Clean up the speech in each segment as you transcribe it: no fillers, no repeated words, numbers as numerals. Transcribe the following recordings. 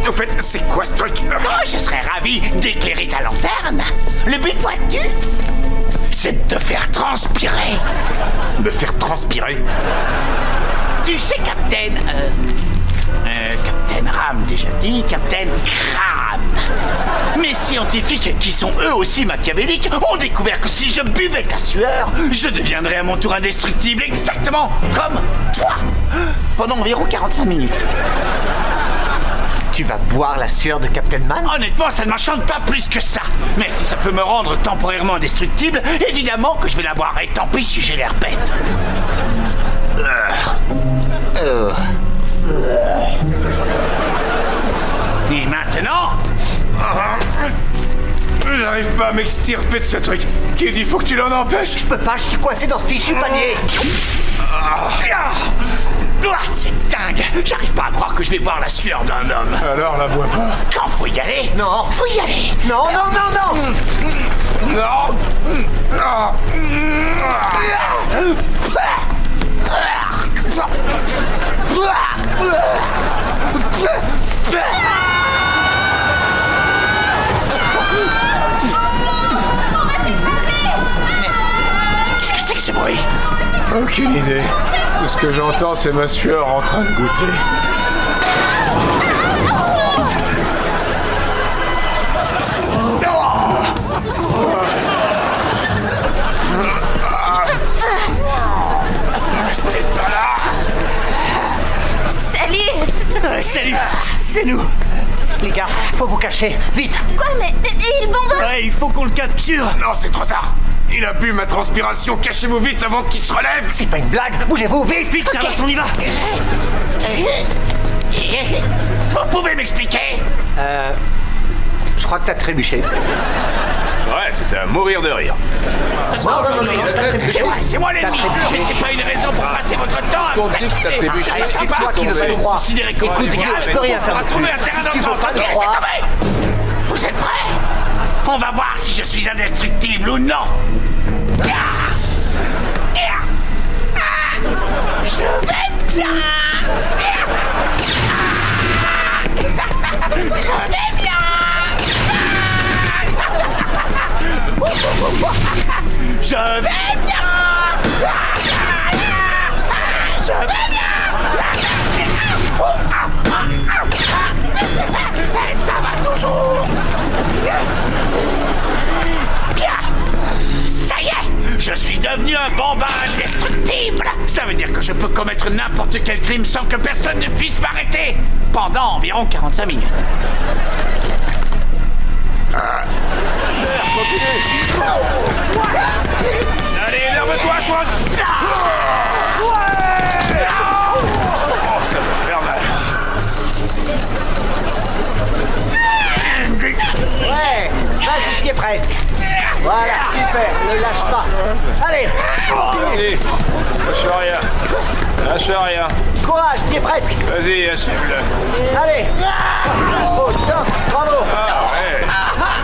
Au fait, c'est quoi ce truc? Oh, je serais ravi d'éclairer ta lanterne. Le but, vois-tu, c'est de te faire transpirer. Me faire transpirer? Tu sais, Captain... Captain Ram, déjà dit, Captain Crâne. Mes scientifiques, qui sont eux aussi machiavéliques, ont découvert que si je buvais ta sueur, je deviendrais à mon tour indestructible, exactement comme toi, pendant environ 45 minutes. Tu vas boire la sueur de Captain Man? Honnêtement, ça ne m'enchante pas plus que ça. Mais si ça peut me rendre temporairement indestructible, évidemment que je vais la boire, et tant pis si j'ai l'air bête. Et maintenant... J'arrive pas à m'extirper de ce truc. Kid, il faut que tu l'en empêches. Je peux pas, je suis coincé dans ce fichu panier. C'est dingue. J'arrive pas à croire que je vais boire la sueur d'un homme. Alors la bois pas. Quand faut y aller? Non. Faut y aller. Non, non, non, non. Non. Qu'est-ce que c'est que ce bruit? Aucune idée. Tout ce que j'entends, c'est ma sueur en train de goûter. C'était pas là. Salut! Salut, c'est nous. Les gars, faut vous cacher, vite. Quoi, mais il bombe? Ouais, il faut qu'on le capture. Non, c'est trop tard. Il a bu ma transpiration. Cachez-vous vite avant qu'il se relève. C'est pas une blague, bougez-vous, vite, vite, Charlotte, on y va. Vous pouvez m'expliquer? Je crois que t'as trébuché. Ouais, c'était à mourir de rire. C'est moi l'ennemi. Mais c'est pas une raison pour passer votre temps à qu'on dit que t'as trébuché, c'est toi qui veux pas nous croire. Considérez comme Écoute, vieux, je peux rien faire de trouver plus. un terrain Si tu veux d'entente. pas nous Ok, croire. c'est tombé. Vous êtes prêts? On va voir si je suis indestructible ou non. Je vais bien. Je vais bien. Je vais bien. Je vais bien. Ça va toujours. Bien. Ça y est, je suis devenu un bambin indestructible. Ça veut dire que je peux commettre n'importe quel crime sans que personne ne puisse m'arrêter pendant environ 45 minutes. Allez, énerve-toi, Swaz. Oh, ça va faire mal. Ouais, vas-y, t'y es presque. Voilà, super, ne lâche pas. Allez, Allez, lâche rien. Lâche rien. courage, t'y es presque. Vas-y, achève-le. Allez. Oh, top, bravo. Ah, ouais.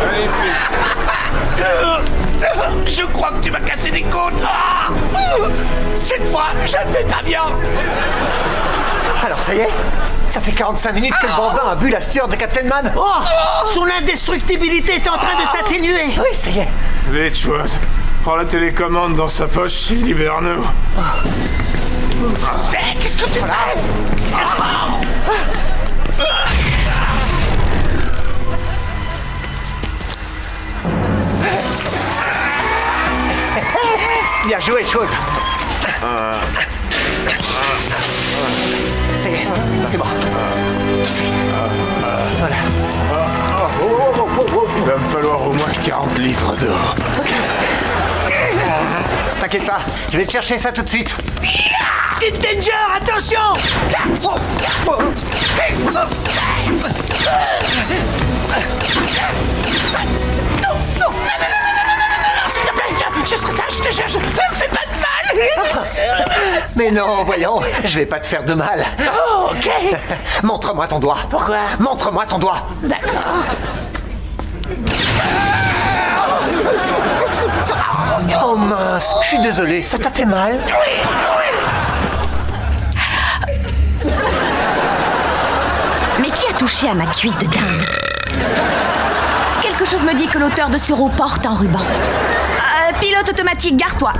Magnifique. Je crois que tu m'as cassé des côtes. Cette fois, je ne vais pas bien. Alors, ça y est, ça fait 45 minutes que le bambin a bu la sueur de Captain Man. Oh, son indestructibilité est en train de s'atténuer. Oui, ça y est. Vite, Swaz. Prends la télécommande dans sa poche et libère-nous. Mais qu'est-ce que tu fais? Bien joué, chose. Ça y est, c'est bon. Voilà. Il va me falloir au moins 40 litres d'eau. T'inquiète pas, je vais te chercher ça tout de suite. Kid Danger, attention! S'il te plaît, je serai sage, je te cherche. Ne me fais pas de mal. Mais non, voyons, je vais pas te faire de mal. Oh, ok. Montre-moi ton doigt. Pourquoi? Montre-moi ton doigt. D'accord. Oh mince, je suis désolé, ça t'a fait mal? Mais qui a touché à ma cuisse de dinde. Quelque chose me dit que l'auteur de ce rot porte un ruban. Pilote automatique, gare-toi.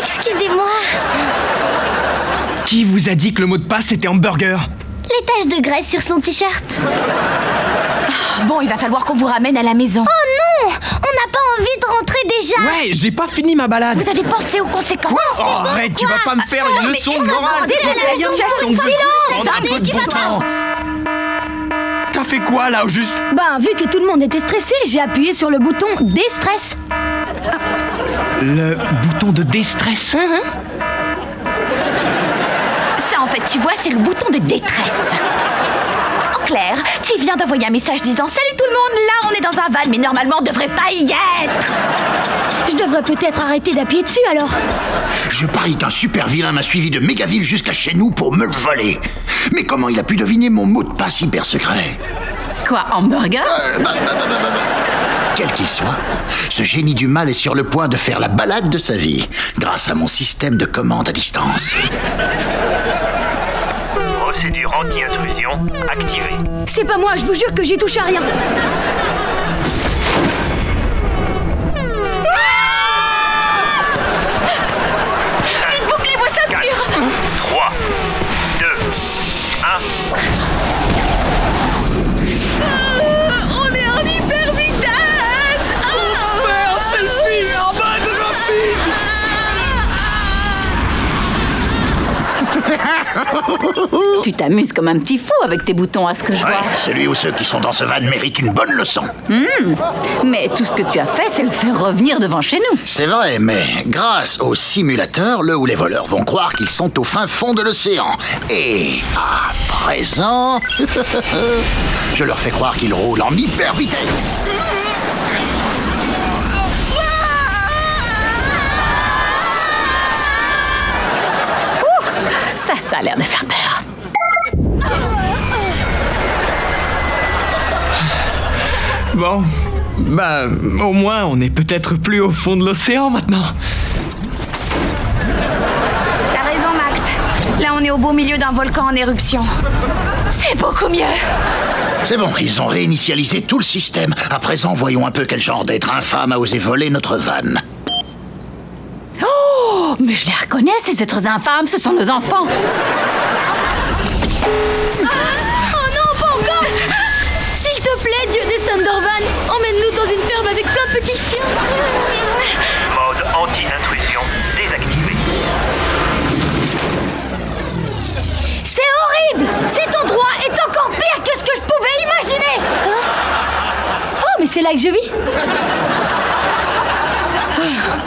Excusez-moi. Qui vous a dit que le mot de passe était hamburger? Les taches de graisse sur son t-shirt. Bon, il va falloir qu'on vous ramène à la maison. Oh non! On n'a pas envie de rentrer déjà. Ouais, j'ai pas fini ma balade. Vous avez pensé aux conséquences. Oh, arrête, tu vas pas me faire une leçon de morale. T'as fait quoi là au juste? Ben, vu que tout le monde était stressé, j'ai appuyé sur le bouton déstress. Le bouton de déstress. Ça, en fait, tu vois, c'est le bouton de détresse. En clair, tu viens d'envoyer un message disant « Salut tout le monde, là on est dans un van, mais normalement on devrait pas y être !» Je devrais peut-être arrêter d'appuyer dessus alors. Je parie qu'un super vilain m'a suivi de Mégaville jusqu'à chez nous pour me le voler. Mais comment il a pu deviner mon mot de passe hyper secret? Quoi, hamburger? Quel qu'il soit, ce génie du mal est sur le point de faire la balade de sa vie, grâce à mon système de commande à distance. Procédure anti-intrusion activée. C'est pas moi, je vous jure que j'ai touché à rien. Vite, bouclez vos ceintures! 3, 2, 1. On est en hyper vitesse! Merde, c'est le pire en mode rapide. Tu t'amuses comme un petit fou avec tes boutons à ce que je vois. Celui ou ceux qui sont dans ce van méritent une bonne leçon. Mais tout ce que tu as fait, c'est le faire revenir devant chez nous. C'est vrai, mais grâce au simulateur, le ou les voleurs vont croire qu'ils sont au fin fond de l'océan. Et à présent, je leur fais croire qu'ils roulent en hyper vitesse. Ça a l'air de faire peur. Bon, bah, au moins on est peut-être plus au fond de l'océan maintenant. T'as raison, Max. Là, on est au beau milieu d'un volcan en éruption. C'est beaucoup mieux. C'est bon, ils ont réinitialisé tout le système. À présent, voyons un peu quel genre d'être infâme a osé voler notre van. Oh, mais je les reconnais, ces êtres infâmes, ce sont nos enfants. Oh non, pas encore! S'il te plaît, Dieu des Thundervan, emmène-nous dans une ferme avec plein de petits chiens. Mode anti-intrusion désactivé. C'est horrible! Cet endroit est encore pire que ce que je pouvais imaginer! Hein? Oh, mais c'est là que je vis!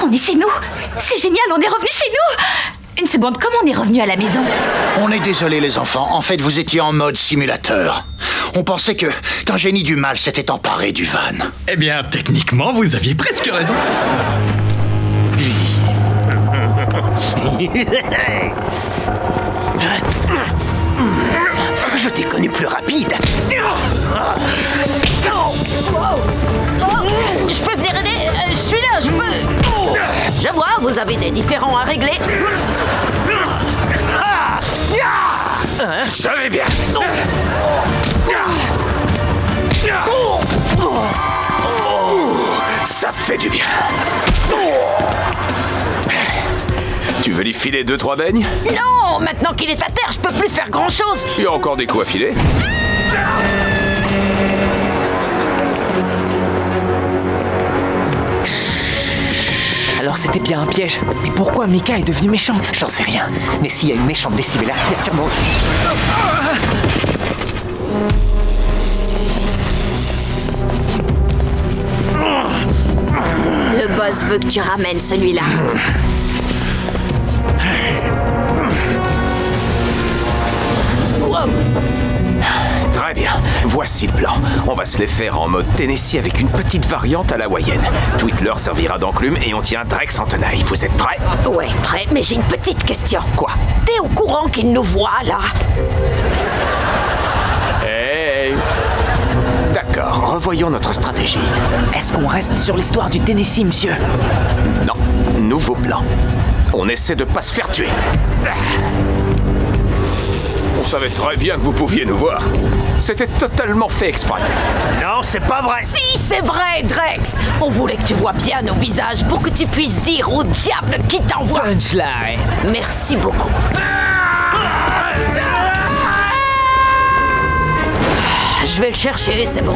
On est chez nous. C'est génial, on est revenu chez nous. Une seconde, comment on est revenu à la maison? On est désolé les enfants, en fait vous étiez en mode simulateur. On pensait qu'un génie du mal s'était emparé du van. Eh bien, techniquement, vous aviez presque raison. Je t'ai connu plus rapide. Je peux venir aider? Je suis là, je peux. Je vois, vous avez des différends à régler. Je savais bien. Ça fait du bien. Tu veux lui filer 2-3 beignes? Non, maintenant qu'il est à terre, je peux plus faire grand-chose. Il y a encore des coups à filer. Alors c'était bien un piège. Mais pourquoi Mika est devenue méchante? J'en sais rien. Mais s'il y a une méchante Décibella, il y a sûrement aussi... Le boss veut que tu ramènes celui-là. Très bien, voici le plan. On va se les faire en mode Tennessee avec une petite variante à la hawaïenne. Tweet leur servira d'enclume et on tient Drex en tenaille. Vous êtes prêts? Ouais, prêt, mais j'ai une petite question. Quoi? T'es au courant qu'il nous voit, là? Hey! D'accord. D'accord, revoyons notre stratégie. Est-ce qu'on reste sur l'histoire du Tennessee, monsieur? Non, nouveau plan. On essaie de pas se faire tuer. On savait très bien que vous pouviez nous voir. C'était totalement fait exprès. Non, c'est pas vrai. Si, c'est vrai, Drex. On voulait que tu vois bien nos visages pour que tu puisses dire au diable qui t'envoie. Punchline. Merci beaucoup. Je vais le chercher, c'est bon.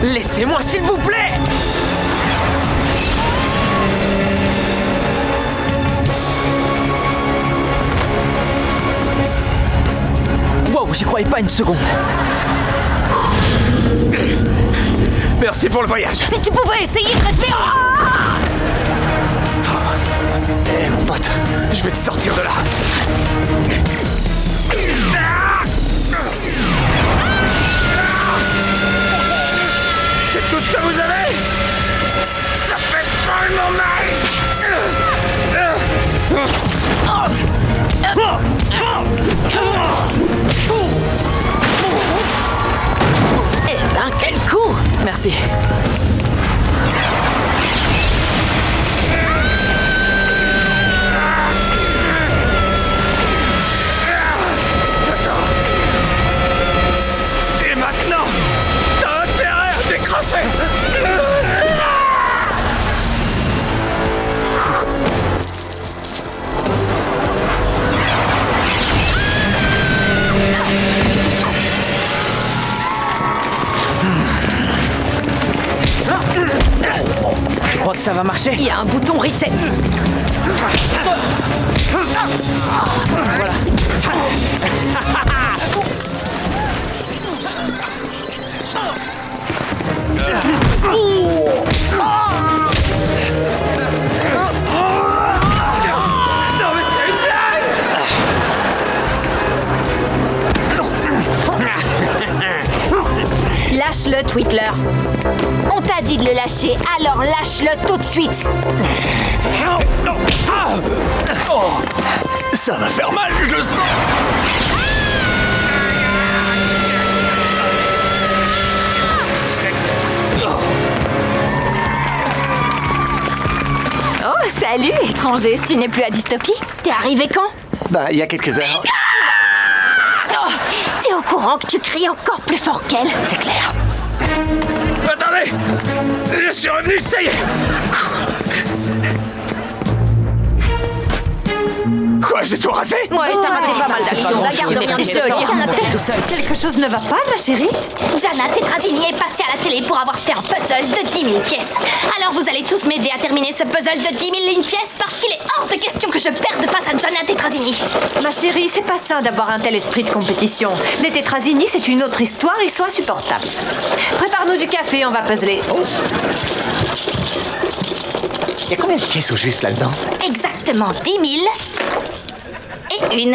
Laissez-moi, s'il vous plaît! Wow, j'y croyais pas une seconde. Merci pour le voyage. Si tu pouvais essayer de rester... Hé, mon pote, je vais te sortir de là. C'est tout ce que vous avez? Ça fait tellement mal. Eh ben, quel coup! Merci. Et maintenant, t'as intérêt à décrocher. Tu crois que ça va marcher? Il y a un bouton reset. Voilà. Non mais c'est une blague. Lâche-le, Twittler. On t'a dit de le lâcher, alors lâche-le tout de suite. Ça va faire mal, je le sens. Oh, salut, étranger. Tu n'es plus à Dystopie? T'es arrivé quand? Bah, il y a quelques heures. Oh, t'es au courant que tu cries encore plus fort qu'elle? C'est clair. Attendez, je suis revenu, ça y est. Quoi, j'ai tout raté? Ouais, t'as raté pas mal d'actions. La garde rien Restez au lit. tout seul. Quelque chose ne va pas, ma chérie? Jana Tetrazini est passée à la télé pour avoir fait un puzzle de 10 000 pièces. Alors vous allez tous m'aider à terminer ce puzzle de 10 001 pièces parce qu'il est hors de question que je perde face à Jana Tetrazini. Ma chérie, c'est pas sain d'avoir un tel esprit de compétition. Les Tetrazini, c'est une autre histoire, ils sont insupportables. Prépare-nous du café, on va puzzler. Il y a combien de pièces au juste là-dedans? Exactement 10 000 et une.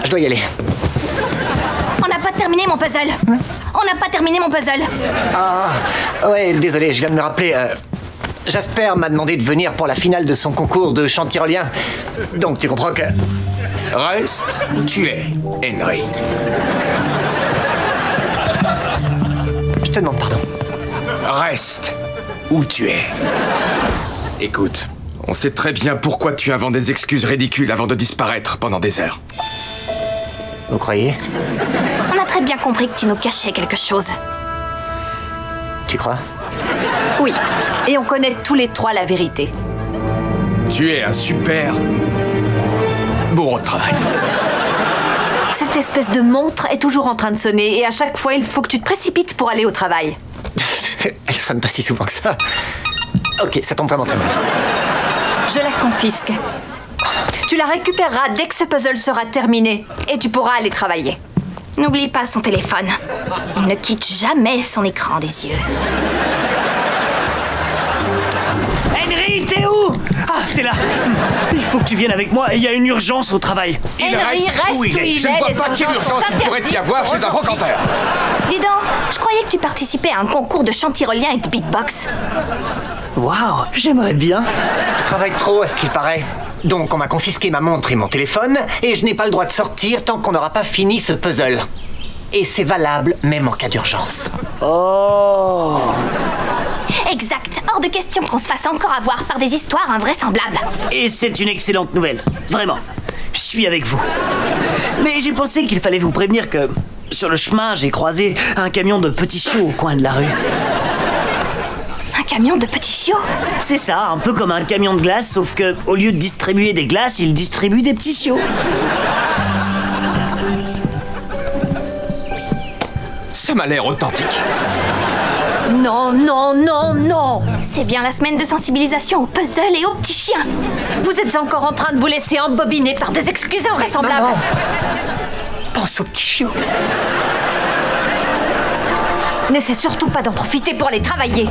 Je dois y aller. On n'a pas terminé mon puzzle. On n'a pas terminé mon puzzle. Ah, ouais, désolé, je viens de me rappeler. Jasper m'a demandé de venir pour la finale de son concours de chant tyrolien. Donc tu comprends que... Reste où tu es, Henry. Je te demande pardon. Reste où tu es. Écoute, on sait très bien pourquoi tu inventes des excuses ridicules avant de disparaître pendant des heures. Vous croyez? On a très bien compris que tu nous cachais quelque chose. Tu crois? Oui, et on connaît tous les trois la vérité. Tu es un super bourreau de travail. Cette espèce de montre est toujours en train de sonner et à chaque fois, il faut que tu te précipites pour aller au travail. Elle sonne pas si souvent que ça. Ok, ça tombe vraiment très mal. Je la confisque. Tu la récupéreras dès que ce puzzle sera terminé et tu pourras aller travailler. N'oublie pas son téléphone. Il ne quitte jamais son écran des yeux. Henry, t'es où? Ah, t'es là. Il faut que tu viennes avec moi, il y a une urgence au travail. Henry, reste où il est. Je ne vois pas quelle urgence il pourrait y avoir chez un brocanteur. Dis donc, je croyais que tu participais à un concours de chant tyrolien et de beatbox. Waouh, j'aimerais bien. Je travaille trop à ce qu'il paraît. Donc on m'a confisqué ma montre et mon téléphone, et je n'ai pas le droit de sortir tant qu'on n'aura pas fini ce puzzle. Et c'est valable même en cas d'urgence. Oh. Exact. Hors de question qu'on se fasse encore avoir par des histoires invraisemblables. Et c'est une excellente nouvelle. Vraiment. Je suis avec vous. Mais j'ai pensé qu'il fallait vous prévenir que... Sur le chemin, j'ai croisé un camion de petits chiots au coin de la rue. Un camion de petits chiots? C'est ça, un peu comme un camion de glace, sauf que au lieu de distribuer des glaces, il distribue des petits chiots. Ça m'a l'air authentique. Non, non, non, non. C'est bien la semaine de sensibilisation aux puzzles et aux petits chiens. Vous êtes encore en train de vous laisser embobiner par des excuses invraisemblables. Maman, pense aux petits chiots. N'essaie surtout pas d'en profiter pour aller travailler.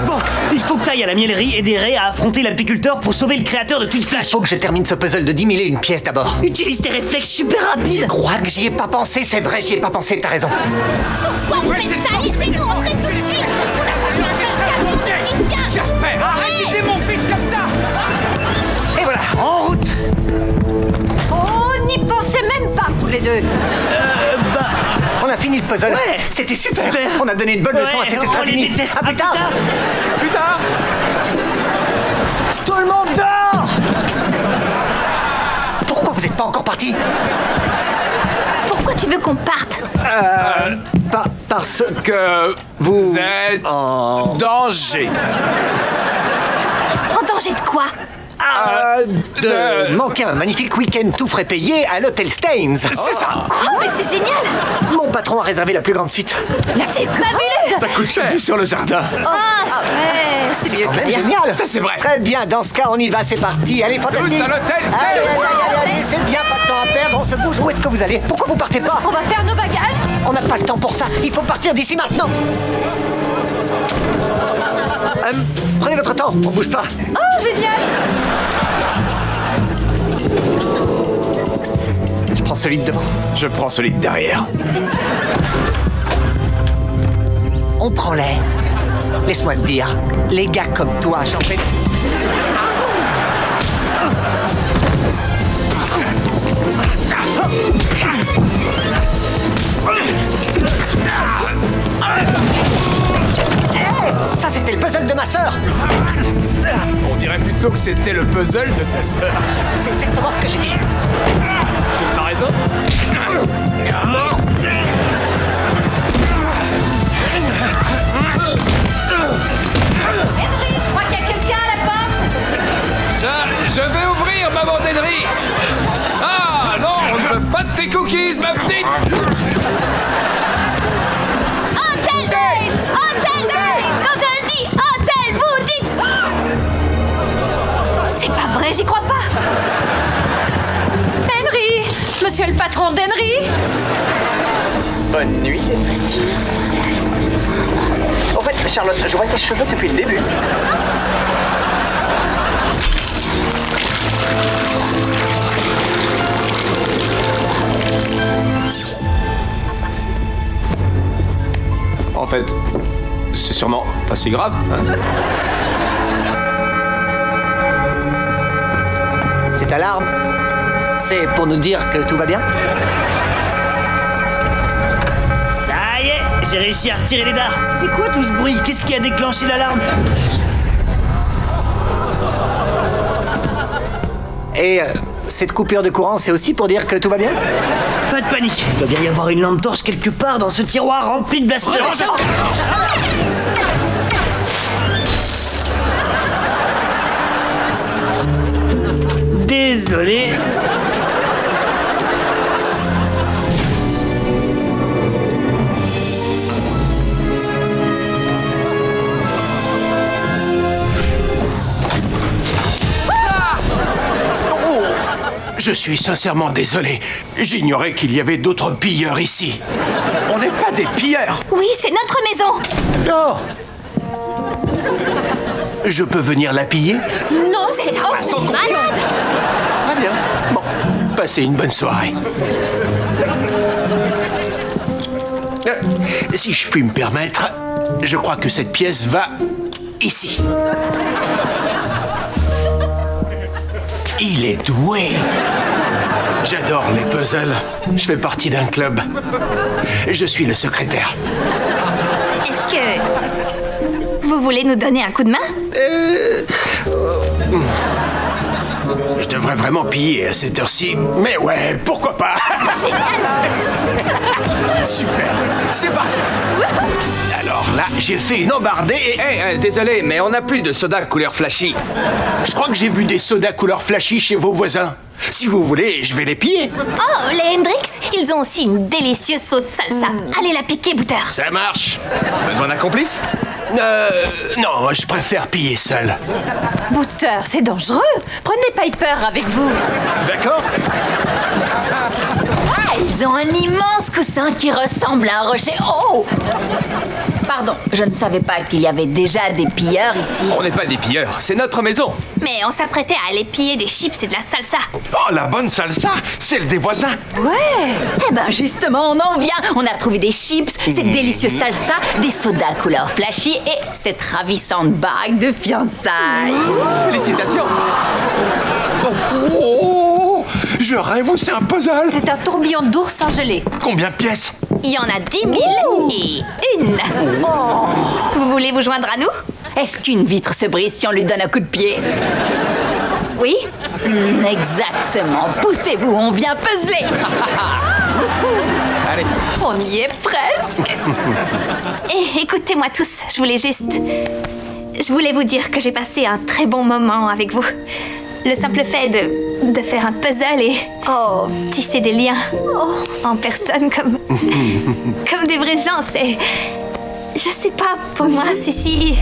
Bon, il faut que t'ailles à la miellerie aider Ray à affronter l'apiculteur pour sauver le créateur de Tweet Flash. Faut que je termine ce puzzle de 10 000 et une pièce d'abord. Utilise tes réflexes super rapides. Tu crois que j'y ai pas pensé? C'est vrai, j'y ai pas pensé, t'as raison. Pourquoi vous faites ça? Laissez-nous entrer tout de suite. J'espère, arrête d'aider mon fils comme ça. Et voilà, en route. Oh, n'y pensez même pas, tous les deux. On a fini le puzzle. Ouais. C'était super. Super. On a donné une bonne leçon à cette on les États-Unis. déteste. À plus tard. Plus tard. Tout le monde dort. Pourquoi vous n'êtes pas encore partis? Pourquoi tu veux qu'on parte? Parce Que vous êtes en danger. En danger de quoi? de manquer un magnifique week-end tout frais payé à l'hôtel Staines. C'est ça. Oh, mais c'est génial! Mon patron a réservé la plus grande suite. C'est fabuleux! Ça coûte cher. Vue sur le jardin. Ah, ouais, c'est mieux Quand que même rien. génial. Ça, c'est vrai. Très bien, dans ce cas, on y va, c'est parti. Allez, fantastique. Tous à l'hôtel Allez, Staines. allez, c'est bien, pas de temps à perdre, on se bouge. Où est-ce que vous allez? Pourquoi vous partez pas? On va faire nos bagages. On n'a pas le temps pour ça, il faut partir d'ici maintenant. Prenez votre temps, on bouge pas. Oh, génial. Je prends celui de devant. Je prends celui de derrière. On prend l'air. Laisse-moi te dire, les gars comme toi, j'en fais... Ça, c'était le puzzle de ma sœur. On dirait plutôt que c'était le puzzle de ta sœur. C'est exactement ce que j'ai dit. J'ai pas raison. Henry, je crois qu'il y a quelqu'un à la porte. Je vais ouvrir, maman d'Henry. Ah non, on ne veut pas de tes cookies, ma petite. Hôtel! Hôtel! Quand je dis hôtel, vous dites... C'est pas vrai, j'y crois pas! Henry, monsieur le patron d'Henry. Bonne nuit, les petits. En fait, Charlotte, je vois tes cheveux depuis le début. En fait, c'est sûrement pas si grave, hein. Cette alarme, c'est pour nous dire que tout va bien? Ça y est, j'ai réussi à retirer les dards. C'est quoi tout ce bruit? Qu'est-ce qui a déclenché l'alarme? Et cette coupure de courant, c'est aussi pour dire que tout va bien? Pas de panique, il doit bien y avoir une lampe torche quelque part dans ce tiroir rempli de blasters. Désolé. Je suis sincèrement désolé. J'ignorais qu'il y avait d'autres pilleurs ici. On n'est pas des pilleurs. Oui, c'est notre maison! Oh! Je peux venir la piller? Non, c'est malade! Très bien. Bon, passez une bonne soirée. Si je puis me permettre, je crois que cette pièce va ici. Il est doué. J'adore les puzzles. Je fais partie d'un club. Je suis le secrétaire. Est-ce que vous voulez nous donner un coup de main? Je devrais vraiment piller à cette heure-ci. Mais ouais, pourquoi pas? Super, c'est parti. Alors là, j'ai fait une embardée et... désolé, mais on n'a plus de soda couleur flashy. Je crois que j'ai vu des sodas couleur flashy chez vos voisins. Si vous voulez, je vais les piller. Oh, les Hendrix, ils ont aussi une délicieuse sauce salsa. Allez la piquer, Booter. Ça marche. Besoin d'un complice? Non, je préfère piller seul. Booter, c'est dangereux. Prenez Piper avec vous. D'accord. Ah, ils ont un immense coussin qui ressemble à un rocher. Oh! Pardon, je ne savais pas qu'il y avait déjà des pilleurs ici. On n'est pas des pilleurs, c'est notre maison. Mais on s'apprêtait à aller piller des chips et de la salsa. Oh, la bonne salsa, celle des voisins. Ouais. Eh ben justement, on en vient. On a trouvé des chips, cette délicieuse salsa, des sodas couleur flashy et cette ravissante bague de fiançailles. Félicitations. Oh, je rêve ou c'est un puzzle? C'est un tourbillon d'ours engelé. Combien de pièces? Il y en a 10 000 et une. Oh. Vous voulez vous joindre à nous? Est-ce qu'une vitre se brise si on lui donne un coup de pied? Oui. Exactement. Poussez-vous, on vient puzzler. Allez. On y est presque. Et écoutez-moi tous, je voulais vous dire que j'ai passé un très bon moment avec vous. Le simple fait de faire un puzzle et tisser des liens en personne comme des vrais gens, c'est... Je sais pas, pour moi, si...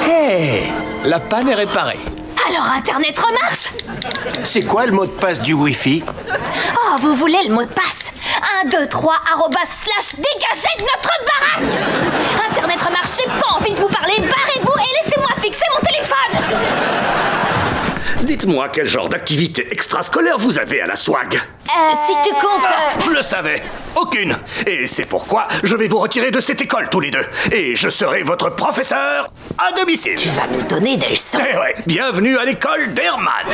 Hey, la panne est réparée. Alors Internet remarche? c'est quoi le mot de passe du Wi-Fi? Oh, vous voulez le mot de passe? 1, 2, 3, @ dégagez de notre baraque! Internet remarche, j'ai pas envie de vous parler, barrez-vous et laissez-moi fixer mon téléphone! Dites-moi quel genre d'activité extrascolaire vous avez à la SWAG. Si tu comptes... Je le savais. Aucune. Et c'est pourquoi je vais vous retirer de cette école tous les deux. Et je serai votre professeur à domicile. Tu vas nous donner des leçons. Eh ouais, bienvenue à l'école d'Herman.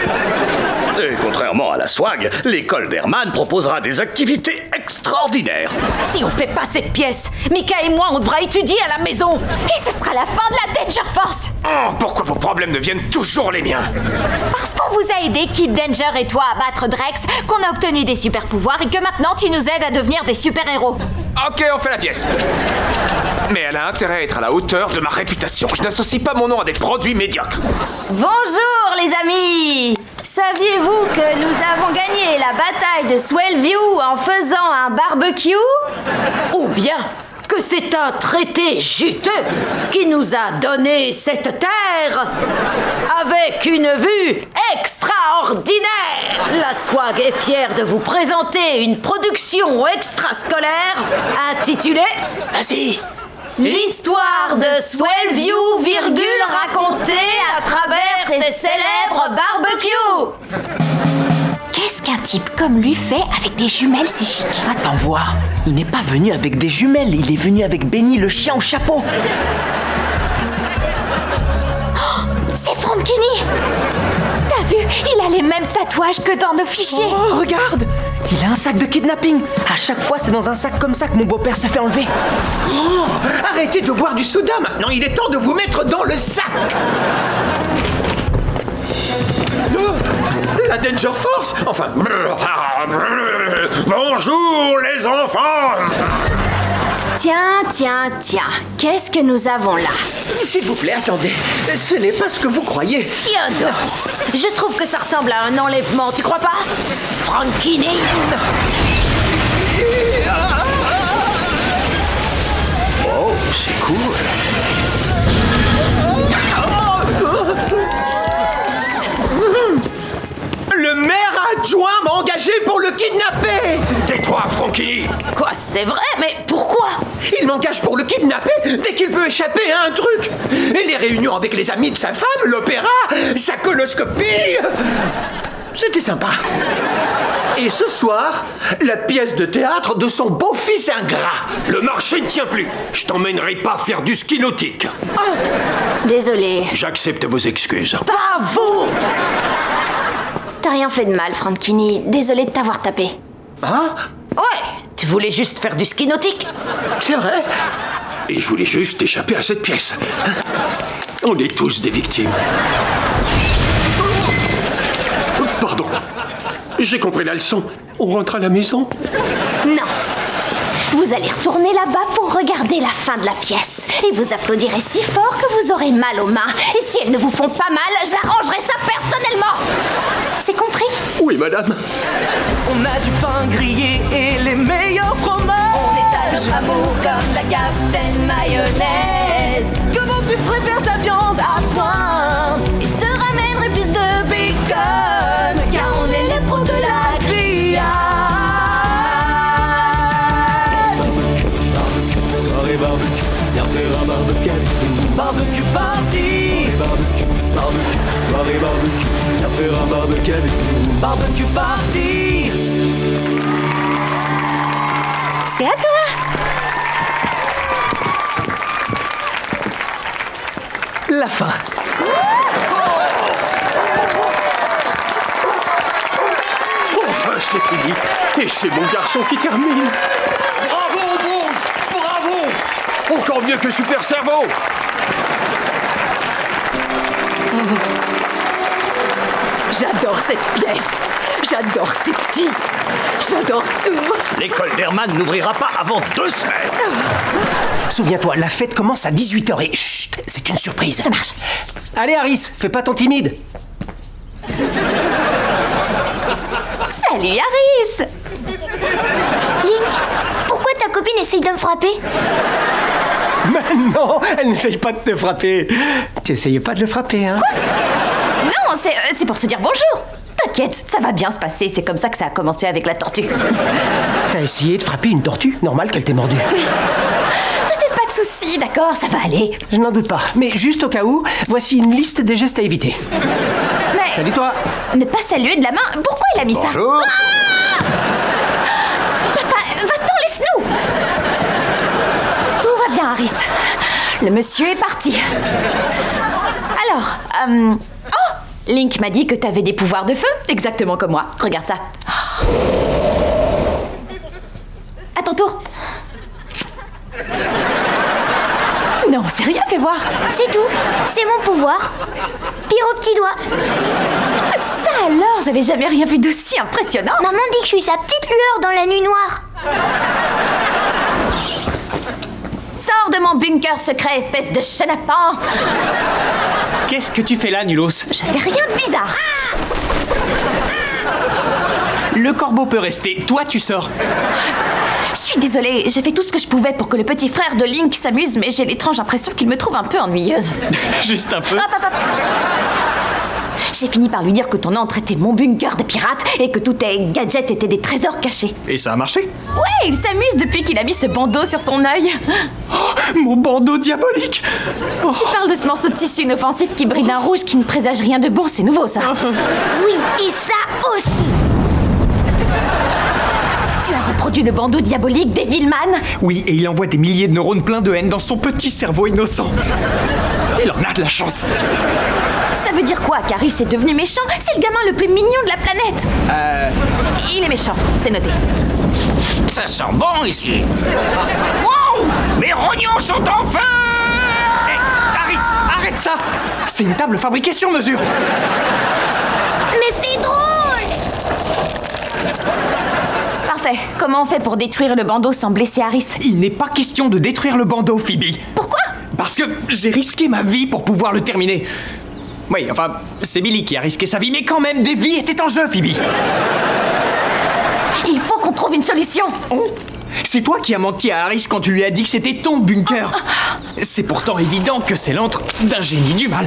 Et contrairement à la SWAG, l'école d'Herman proposera des activités extraordinaires. Si on fait pas cette pièce, Mika et moi, on devra étudier à la maison. Et ce sera la fin de la Danger Force! Oh, pourquoi vos problèmes deviennent toujours les miens? Parce qu'on vous a aidé, Kid Danger et toi, à battre Drex, qu'on a obtenu des super pouvoirs et que maintenant tu nous aides à devenir des super-héros. Ok, on fait la pièce. Mais elle a intérêt à être à la hauteur de ma réputation. Je n'associe pas mon nom à des produits médiocres. Bonjour les amis! Saviez-vous que nous avons gagné la bataille de Swellview en faisant un barbecue? Ou bien que c'est un traité juteux qui nous a donné cette terre avec une vue extraordinaire. La SWAG est fière de vous présenter une production extrascolaire intitulée... Vas-y. L'histoire de Swellview, racontée à travers ses célèbres barbecues. Qu'est-ce qu'un type comme lui fait avec des jumelles si chic? Attends voir, il n'est pas venu avec des jumelles, il est venu avec Benny le chien au chapeau. Oh, c'est Frankini! T'as vu, il a les mêmes tatouages que dans nos fichiers. Oh, regarde! Il a un sac de kidnapping. À chaque fois, c'est dans un sac comme ça que mon beau-père se fait enlever. Oh, arrêtez de boire du soda maintenant, il est temps de vous mettre dans le sac. La Danger Force? Enfin... Bonjour les enfants. Tiens, qu'est-ce que nous avons là? S'il vous plaît, attendez. Ce n'est pas ce que vous croyez. Tiens donc. Je trouve que ça ressemble à un enlèvement, tu crois pas? Frankini. Oh, c'est cool. Le maire adjoint m'a engagé pour le kidnapper. Tais-toi, Frankini. Quoi, c'est vrai? Mais pourquoi? Il m'engage pour le kidnapper dès qu'il veut échapper à un truc. Et les réunions avec les amis de sa femme, l'opéra, sa coloscopie... C'était sympa. Et ce soir, la pièce de théâtre de son beau-fils ingrat. Le marché ne tient plus. Je t'emmènerai pas faire du ski nautique. Désolée. J'accepte vos excuses. Pas vous! T'as rien fait de mal, Frankini. Désolée de t'avoir tapé. Hein? Ouais, tu voulais juste faire du ski nautique. C'est vrai? Et je voulais juste échapper à cette pièce. On est tous des victimes. Pardon. J'ai compris la leçon. On rentre à la maison? Non. Vous allez retourner là-bas pour regarder la fin de la pièce. Et vous applaudirez si fort que vous aurez mal aux mains. Et si elles ne vous font pas mal, j'arrangerai ça personnellement. C'est compris? Oui, madame. On a du pain grillé et les meilleurs fromages. On étage l'amour comme la Captain Mayonnaise. Comment tu préfères ta viande à point? Et je te ramènerai plus de bacon, car on est les pros de la grillade. Soirée barbecue, viens faire un barbecue avec nous. Barbecue party. Barbecue, soirée barbecue, viens faire un barbecue avec nous. Barbecue party. C'est à toi. La fin. Enfin, c'est fini. Et c'est mon garçon qui termine. Bravo, Bourge! Bravo! Encore mieux que Super Cerveau! J'adore cette pièce. J'adore ces petits. J'adore tout. L'école d'Hermann n'ouvrira pas avant 2 semaines. Souviens-toi, la fête commence à 18h et chut, c'est une surprise. Ça marche. Allez, Harris, fais pas ton timide. Salut, Harris. Link, pourquoi ta copine essaye de me frapper? Mais non, elle n'essaye pas de te frapper. Tu essayais pas de le frapper, hein? Non, c'est pour se dire bonjour. T'inquiète, ça va bien se passer. C'est comme ça que ça a commencé avec la tortue. T'as essayé de frapper une tortue? Normal qu'elle t'ait mordu. Ne fais pas de soucis, d'accord? Ça va aller. Je n'en doute pas. Mais juste au cas où, voici une liste des gestes à éviter. Mais... Salut toi. Ne pas saluer de la main. Pourquoi il a mis Bonjour. ça? Papa, va-t'en, laisse-nous. Tout va bien, Harris. Le monsieur est parti. Alors, oh, Link m'a dit que t'avais des pouvoirs de feu, exactement comme moi. Regarde ça. À ton tour. Non, sérieux, fais voir. C'est tout. C'est mon pouvoir. Pire au petit doigt. Ça alors, j'avais jamais rien vu d'aussi impressionnant. Maman dit que je suis sa petite lueur dans la nuit noire. Sors de mon bunker secret, espèce de chenapan. Qu'est-ce que tu fais là, Nulos? Je fais rien de bizarre. Le corbeau peut rester, toi tu sors. Je suis désolée, j'ai fait tout ce que je pouvais pour que le petit frère de Link s'amuse, mais j'ai l'étrange impression qu'il me trouve un peu ennuyeuse. Juste un peu. Hop, hop, hop. J'ai fini par lui dire que ton antre était mon bunker de pirates et que tous tes gadgets étaient des trésors cachés. Et ça a marché? Ouais, il s'amuse depuis qu'il a mis ce bandeau sur son œil. Oh, mon bandeau diabolique! Oh. Tu parles de ce morceau de tissu inoffensif qui brille d'un rouge qui ne présage rien de bon, c'est nouveau ça. Oui, et ça aussi. Tu as reproduit le bandeau diabolique d'Evilman? Oui, et il envoie des milliers de neurones pleins de haine dans son petit cerveau innocent. Il en a de la chance. Ça veut dire quoi qu'Harris est devenu méchant? C'est le gamin le plus mignon de la planète. Il est méchant, c'est noté. Ça sent bon ici. Wow! Mes rognons sont en feu! Hey, Harris, arrête ça! C'est une table fabriquée sur mesure. Mais c'est drôle! Parfait. Comment on fait pour détruire le bandeau sans blesser Harris? Il n'est pas question de détruire le bandeau, Phoebe. Pourquoi? Parce que j'ai risqué ma vie pour pouvoir le terminer. Oui, enfin, c'est Billy qui a risqué sa vie, mais quand même, des vies étaient en jeu, Phoebe. Il faut qu'on trouve une solution. C'est toi qui as menti à Harris quand tu lui as dit que c'était ton bunker. C'est pourtant évident que c'est l'antre d'un génie du mal.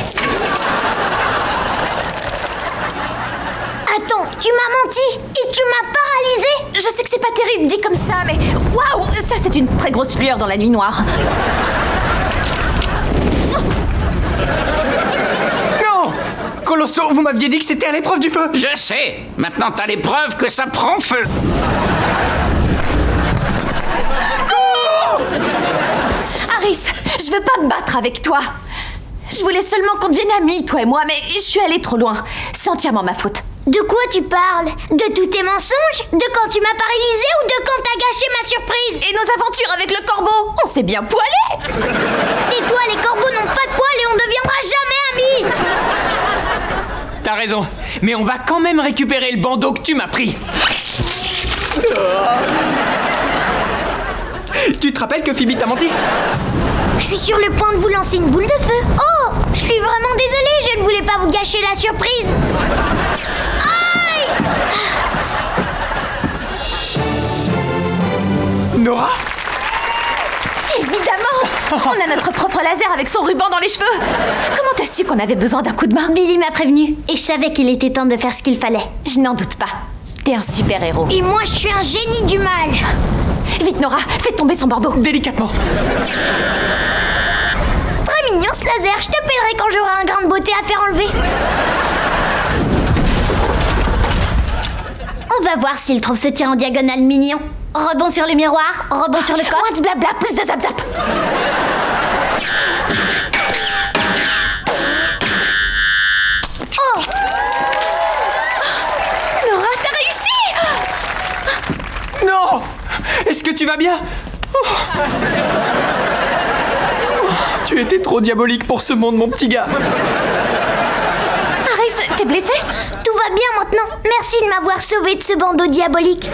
Attends, tu m'as menti et tu m'as paralysé. Je sais que c'est pas terrible dit comme ça, mais waouh, ça c'est une très grosse lueur dans la nuit noire. Osso, vous m'aviez dit que c'était à l'épreuve du feu. Je sais. Maintenant, t'as les preuves que ça prend feu. Harris, je veux pas me battre avec toi. Je voulais seulement qu'on devienne amis, toi et moi, mais je suis allée trop loin. C'est entièrement ma faute. De quoi tu parles? De tous tes mensonges? De quand tu m'as paralysé ou de quand t'as gâché ma surprise? Et nos aventures avec le corbeau? On s'est bien poilés. Tais-toi, les corbeaux n'ont pas de poils et on ne deviendra jamais amis. T'as raison, mais on va quand même récupérer le bandeau que tu m'as pris. Tu te rappelles que Phoebe t'a menti? Je suis sur le point de vous lancer une boule de feu. Oh, je suis vraiment désolée, je ne voulais pas vous gâcher la surprise. Aïe! Nora? Évidemment! On a notre propre laser avec son ruban dans les cheveux. Comment t'as su qu'on avait besoin d'un coup de main? Billy m'a prévenu et je savais qu'il était temps de faire ce qu'il fallait. Je n'en doute pas. T'es un super-héros. Et moi, je suis un génie du mal. Vite, Nora, fais tomber son bandeau. Délicatement. Très mignon ce laser, je t'appellerai quand j'aurai un grain de beauté à faire enlever. On va voir s'il trouve ce tir en diagonale mignon. Rebond sur le miroir, rebond sur le corps. Moins de blabla, plus de zap zap. Oh! Nora, t'as réussi! Non! Est-ce que tu vas bien? Tu étais trop diabolique pour ce monde, mon petit gars. Harris, t'es blessé? Tout va bien maintenant. Merci de m'avoir sauvé de ce bandeau diabolique.